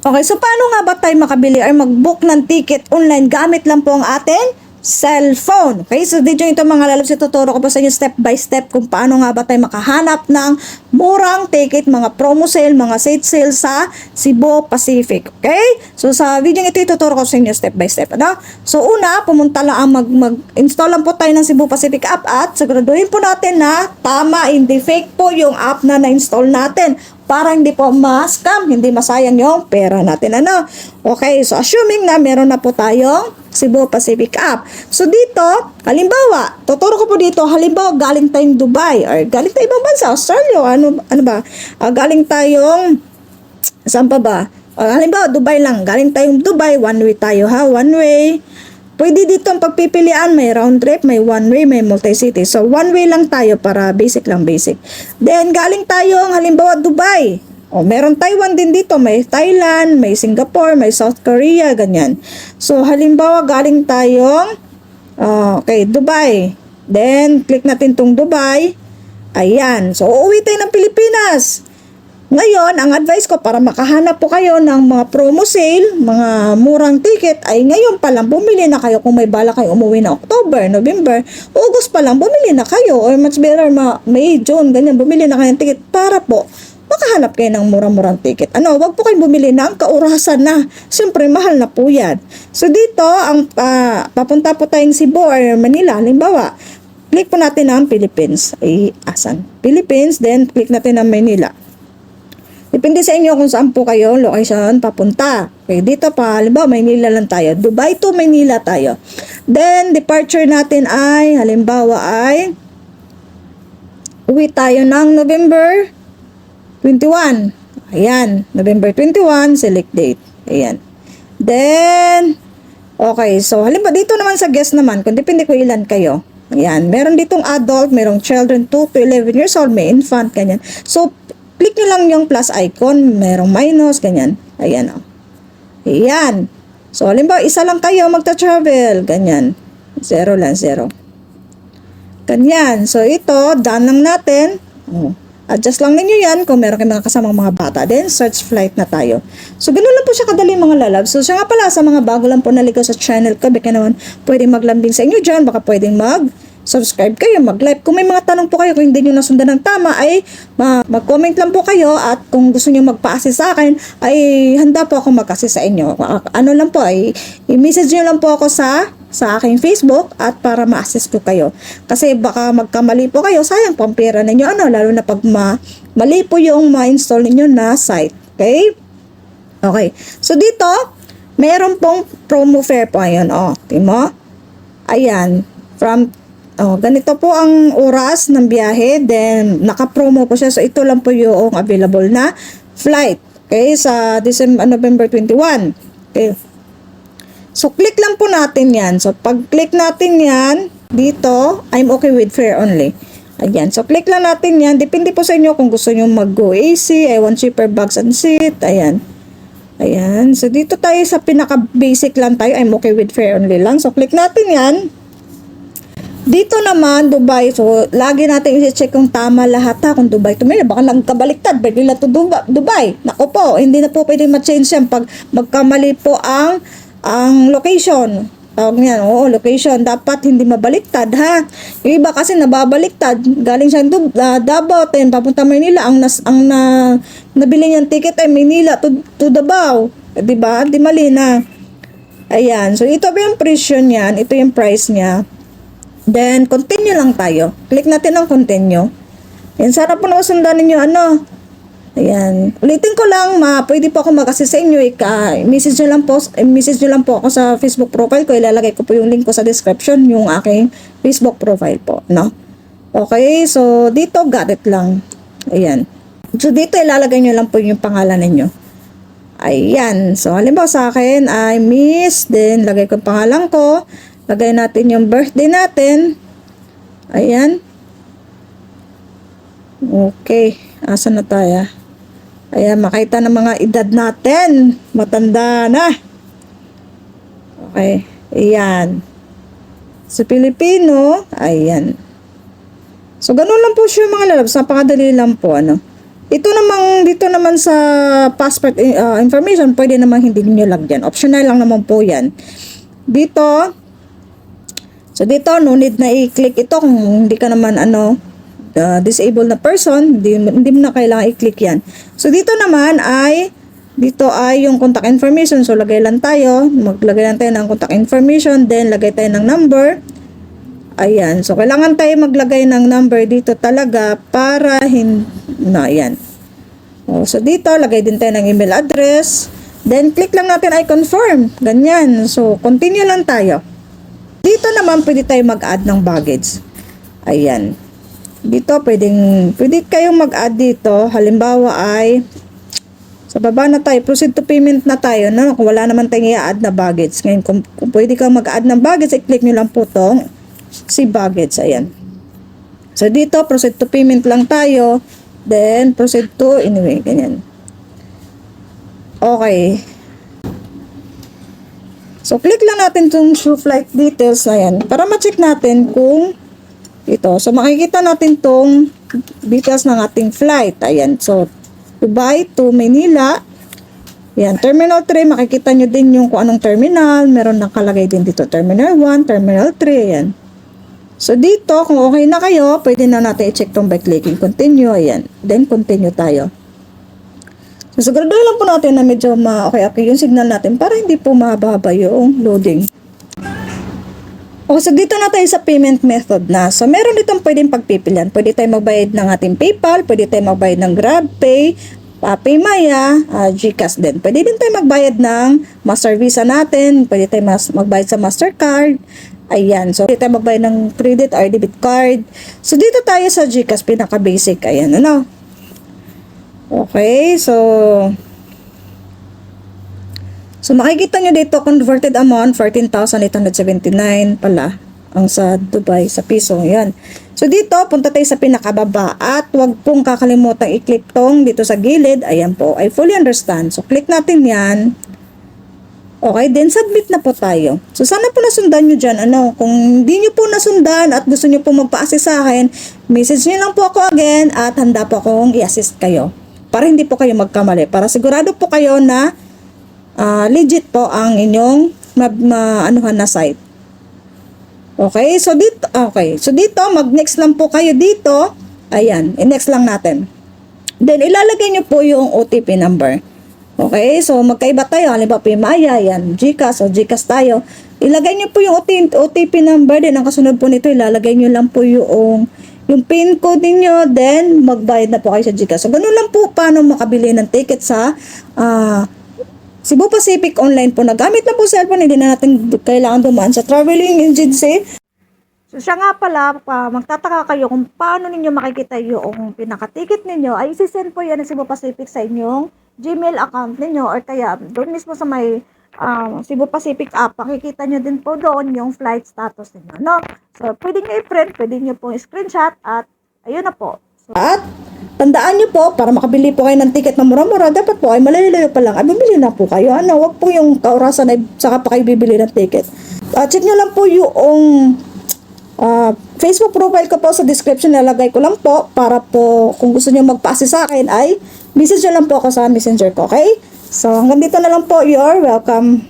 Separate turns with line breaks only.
Okay, so paano nga ba tayo makabili or mag-book ng ticket online gamit lang po ang ating cellphone? Okay, so dito ito mga lalabs, ituturo ko po sa inyo step by step kung paano nga ba tayo makahanap ng murang ticket, mga promo sale, mga seat sale sa Cebu Pacific. Okay, so sa video ito ituturo ko sa inyo step by step. Ano? So una, pumunta lang mag-install lang po tayo ng Cebu Pacific app at siguraduhin po natin na tama, hindi fake po yung app na na-install natin, para hindi po ma-scam, hindi masayang yung pera natin. Ano? Okay, so assuming na meron na po tayong Cebu Pacific app. So dito, halimbawa, tuturo ko po dito, halimbawa galing tayong Dubai or galing tayong ibang bansa, Australia, ano ba? Galing tayong, saan pa ba? Halimbawa, Dubai lang. Galing tayong Dubai, one way tayo ha, one way. Pwede dito ang pagpipilian, may round trip, may one way, may multi-city. So, one way lang tayo para basic lang, basic. Then, galing tayo, halimbawa, Dubai. O, meron Taiwan din dito. May Thailand, may Singapore, may South Korea, ganyan. So, halimbawa, galing tayong, okay, Dubai. Then, click natin tong Dubai. Ayan. So, uuwi tayo ng Pilipinas. Ngayon, ang advice ko para makahanap po kayo ng mga promo sale, mga murang ticket, ay ngayon pa lang bumili na kayo kung may bala kayo umuwi na October, November, August pa lang bumili na kayo or much better May, June, ganyan, bumili na kayo ng ticket para po makahanap kayo ng murang-murang ticket. Ano, wag po kayo bumili ng kaurasan na. Siyempre, mahal na po yan. So, dito, ang papunta po tayong Cebu or Manila, halimbawa, click po natin ang Philippines. Ay, asan? Philippines, then click natin ang Manila. Depende sa inyo kung saan po kayo location papunta. Okay, dito pa, halimbawa, Maynila lang tayo. Dubai to Maynila tayo. Then, departure natin ay, halimbawa ay, uwi tayo ng November 21. Ayan, November 21, select date. Ayan. Then, okay, so, halimbawa, dito naman sa guest naman, kung depende ko ilan kayo. Ayan, meron ditong adult, merong children 2 to 11 years old, may infant, ganyan. So, click nyo lang yung plus icon, merong minus, ganyan. Ayan, o. Ayan. So, halimbawa, isa lang kayo magta-travel, ganyan. 0 lang, 0. Ganyan. So, ito, done lang natin. Adjust lang ninyo yan kung meron kayong mga kasamang mga bata. Then, search flight na tayo. So, ganun lang po siya kadali mga lalab. So, siya nga pala, sa mga bago lang po naligaw sa channel ko, baka naman pwedeng maglambing sa inyo dyan, baka pwedeng subscribe kayo, mag-like. Kung may mga tanong po kayo, kung hindi nyo nasundan ng tama, ay mag-comment lang po kayo at kung gusto nyo magpa-assist sa akin, ay handa po ako mag-assist sa inyo. Ano lang po, ay i-message nyo lang po ako sa aking Facebook at para ma-assist ko kayo. Kasi baka magkamali po kayo, sayang po ang pera ninyo, lalo na pag mali po yung ma-install ninyo na site. Okay? Okay. So dito, meron pong promo fare po. Ayan, tingnan mo. Ayan. Ganito po ang oras ng biyahe, then naka-promo po siya. So ito lang po yung available na flight. Okay, sa November 21. Okay. So click lang po natin 'yan. So pag click natin 'yan, dito, I'm okay with fare only. Ayan. So click lang natin 'yan. Depende po sa inyo kung gusto niyo mag-go AC, I want cheaper bags and seat. Ayan. Ayan. So dito tayo sa pinaka-basic lang tayo. I'm okay with fare only lang. So click natin 'yan. Dito naman, Dubai. So, lagi natin i-check kung tama lahat ha. Kung Dubai to Manila, baka nagkabaliktad. Manila to Dubai. Naku po, hindi na po pwedeng ma-change yan pag magkamali po ang location. Tawag niyan, location. Dapat hindi mabaliktad ha. Yung iba kasi nababaliktad. Galing siya Davao, papunta Manila. Ang nabili niyang ticket ay Manila to Davao. Diba? Di mali na. Ayan. So, ito ba yung presyo niyan? Ito yung price niya. Then, continue lang tayo. Click natin ang continue. Yan, sana po nasundan ninyo Ayan. Ulitin ko lang, pwede po ako mag-assist sa inyo. Message nyo lang po ako sa Facebook profile ko. Ilalagay ko po yung link ko sa description, yung aking Facebook profile po. No? Okay, so dito, got it lang. Ayan. So dito, ilalagay nyo lang po yung pangalan ninyo. Ayan. So, halimbawa sa akin, I miss. Then, lagay ko yung pangalan ko. Lagay natin yung birthday natin. Ayan. Okay. Asan na tayo? Ayan, makita ng mga edad natin. Matanda na. Okay. Ayan. Sa Pilipino, ayan. So, ganun lang po siya mga lalabs. Napakadali lang po, Dito naman sa passport information, pwede naman hindi niyo lagyan. Optional lang naman po yan. Dito, so dito, no need na i-click ito kung hindi ka naman disabled na person, hindi mo na kailangan i-click yan. So dito naman dito ay yung contact information. So lagay lang tayo, maglagay lang tayo ng contact information, then lagay tayo ng number. Ayan, so kailangan tayo maglagay ng number dito talaga para ayan. So dito, lagay din tayo ng email address. Then, click lang natin I confirm. Ganyan. So, continue lang tayo. Dito naman, pwede tayo mag-add ng baggage. Ayan. Dito, pwede kayong mag-add dito. Halimbawa sa baba na tayo, proceed to payment na tayo. No? Kung wala naman tayong i-add na baggage. Ngayon, kung pwede kang mag-add ng baggage, i-click nyo lang po itong si baggage. Ayan. So, dito, proceed to payment lang tayo. Then, proceed to, anyway, ganyan. Okay. So, click lang natin itong show flight details na yan para ma-check natin kung ito. So, makikita natin itong details ng ating flight. Ayan. So, Dubai to Manila. Ayan. Terminal 3, makikita nyo din yung kung anong terminal. Meron nakalagay din dito. Terminal 1, Terminal 3. Ayan. So, dito, kung okay na kayo, pwede na natin i-check itong by clicking continue. Ayan. Then, continue tayo. So, sigurado lang po natin na medyo okay yung signal natin para hindi po mahaba yung loading. Okay, so dito na tayo sa payment method na. So, meron ditong pwedeng pagpipilian. Pwede tayo magbayad ng ating PayPal, pwede tayo magbayad ng GrabPay, Paymaya, GCash din. Pwede din tayo magbayad ng Master Visa natin, pwede tayo magbayad sa Mastercard. Ayan, so dito tayo magbayad ng credit or debit card. So, dito tayo sa GCash, pinaka-basic. Ayan, Okay, so makikita nyo dito, converted amount, 14,879 pala ang sa Dubai, sa piso. Yan. So, dito, punta tayo sa pinakababa at wag pong kakalimutan i-click tong dito sa gilid. Ayan po, I fully understand. So, click natin yan. Okay, then submit na po tayo. So, sana po nasundan nyo dyan. Kung hindi nyo po nasundan at gusto nyo po magpa-assist sa akin, message nyo lang po ako again at handa po akong i-assist kayo. Para hindi po kayo magkamali. Para sigurado po kayo na legit po ang inyong na site. Okay, so dito, mag-next lang po kayo dito. Ayan, i-next lang natin. Then, ilalagay nyo po yung OTP number. Okay, so magkaiba tayo. Halimbawa, Paymaya, yan, GCash, o GCash tayo. Ilagay nyo po yung OTP number. Then, ang kasunod po nito, ilalagay nyo lang po yung PIN code niyo, then magbayad na po kayo sa GCash. So, ganun lang po paano makabili ng ticket sa Cebu Pacific online po. Nagamit na po cellphone, hindi na natin kailangan dumaan sa traveling agency. So, siya nga pala, magtataka kayo kung paano ninyo makikita yung pinaka-ticket ninyo, ay isi-send po yan ng Cebu Pacific sa inyong Gmail account ninyo or kaya doon mismo sa may Cebu Pacific app, makikita nyo din po doon yung flight status ninyo, no? So, pwede nyo i-print, pwede nyo pong screenshot at ayun na po. So, at tandaan nyo po, para makabili po kayo ng ticket na mura-mura, dapat po ay malalayo pa lang, ay bumili na po kayo. Wag po yung kaurasan ay saka pa kayo bibili ng ticket. Check nyo lang po yung Facebook profile ko po sa description, nalagay ko lang po para po kung gusto nyo magpa-assist sa akin ay message nyo lang po ako sa messenger ko, okay? So, hanggang dito na lang po. You're welcome.